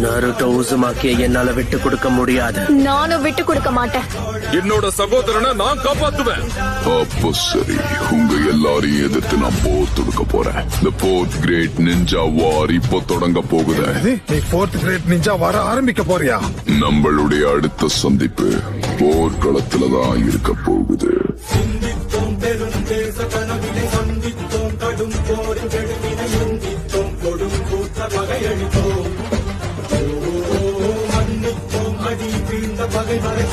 Naruto உசுமாக்கிய என்னால விட்டு கொடுக்க முடியாது. நானும் விட்டு கொடுக்க மாட்டேன். என்னோட சகோதரனை நான் காப்பாத்துவேன். அப்போ சரி, உங்க எல்லாரையும் எதிர்த்து நான் போர் தொடுக்க போறேன். The fourth great ninja war இப்போ தொடங்க போகுது. நீ fourth great ninja war ஆரம்பிக்க போறியா? நம்மளுடைய அடுத்த சந்திப்பு போர்க்களத்துல தான் இருக்க போகுது. பகை வரை